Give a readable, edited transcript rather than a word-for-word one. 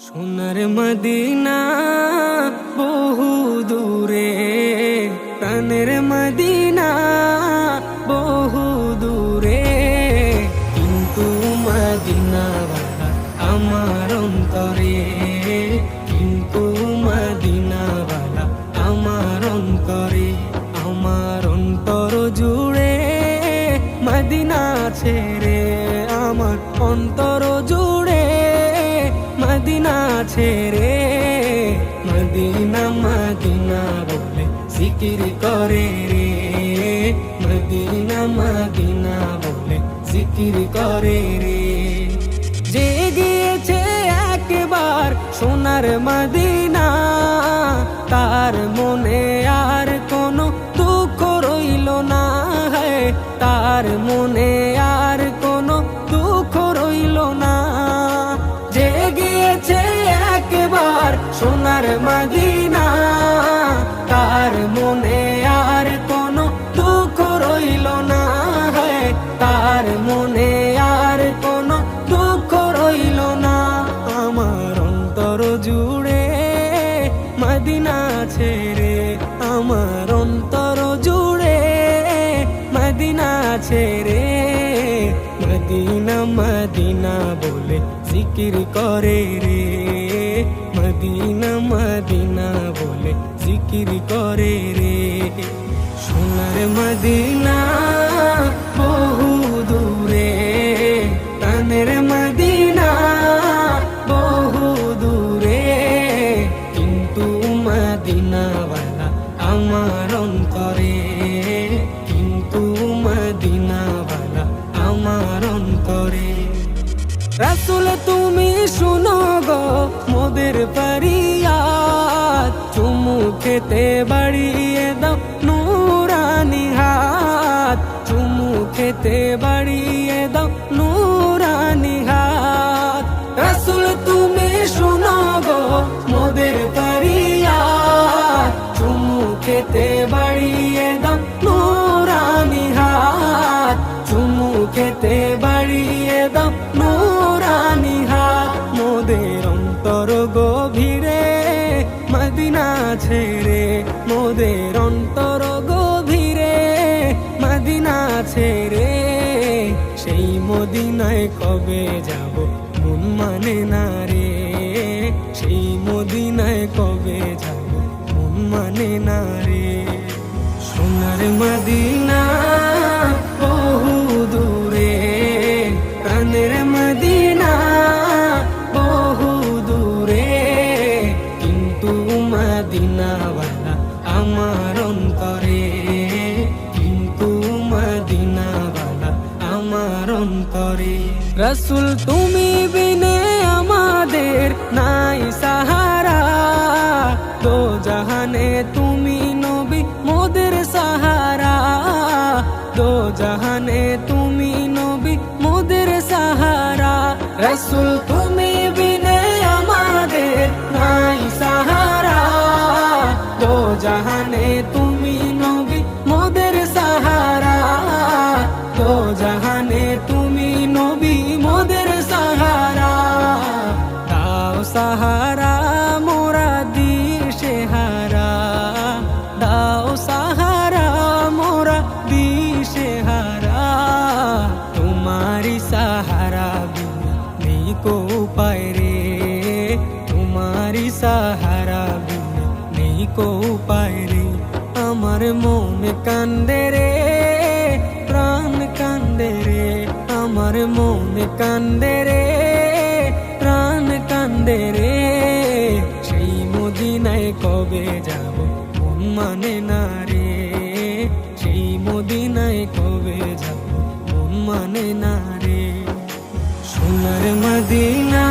সোনার মদিনা বহু দূরে, প্রাণের মদিনা বহু দূরে, কিন্তু মদিনাওয়ালা আমার অন্তরে, কিন্তু মদিনাওয়ালা আমার অন্তরে, আমার অন্তর জুড়ে মদিনা ছেড়ে, আমার অন্তর জুড়ে মদিনা ছেড়ে, মদিনা মদিনা বলে জিকির করে রে, মদিনা মদিনা বলে জিকির করে রে। যে গিয়েছে একবার সোনার মদিনা, তার মনে আর কোনো দুঃখ রইল না, তার মনে আর কোনো দুঃখ রইল না। যে গিয়েছে একবার সোনার মদিনা, তার মনে আর কোনো দুঃখ রইল না, তার মনে আর কোনো দুঃখ রইল না। আমার অন্তর জুড়ে মদিনা ছেড়ে, আমার অন্তর জুড়ে মদিনা ছেড়ে, মদিনা মদিনা বলে জিকির করে রে, মদিনা মদিনা বলে জিকির করে রে। সোনার মদিনা বহু দূরে, প্রাণের মদিনা বহু দূরে, কিন্তু মদিনাওয়ালা আমার অন্তরে, কিন্তু মদিনাওয়ালা আমার অন্তরে। রাসূল তুমি শুনো গো মোদের ফরিয়াদ, চুমু খেতে বাড়িয়ে দাও নূরানি হাত, চুমু খেতে বাড়িয়ে দাও নূরানি হাত। রাসূল তুমি শুনো গো মোদের ফরিয়াদ, চুমু খেতে বাড়িয়ে দাও নূরানি হাত, চুমু খেতে বাড়িয়ে দাও নূরানি হাত। মোদের অন্তর গভীরে মদিনা ছেড়ে, মোদের অন্তর গভীরে মদিনা ছেড়ে, সেই মদিনায় কবে যাব মন মানে না রে, সেই মদিনায় কবে যাব মন মানে না রে। সোনার মদিনা বহু দূরে, প্রাণের মদিনা বহু দূরে, কিন্তু মদিনাওয়ালা আমার অন্তরে, কিন্তু মদিনাওয়ালা আমার অন্তরে। রাসূল তুমি বিনে আমাদের নাই সাহারা, দো জাহানে তুমি নবী মোদের সাহারা, দো জাহানে তুমি নবী মোদের সাহারা। রাসূল তুমি বিনে আমাদের নাই সাহারা, দো জাহানে তুমি নবী মোদের সাহারা, দো জাহানে তুমি নবী মোদের সাহারা। দাও সাহারা মোরা দিশে হারা, দাও সাহারা মোরা দিশে হারা, তোমারি সাহারা বিনা নেই কো উপায় রে, তোমারি সাহারা বিনা নেই কো উপায় রে। আমার মন কান্দে রে, প্রাণ কান্দে রে, আমার মন কান্দে রে, প্রাণ কান্দে রে, সেই মদিনায় কবে যাব মন মানে না রে, সেই মদিনায় কবে যাব মন মানে না রে। সোনার মদিনা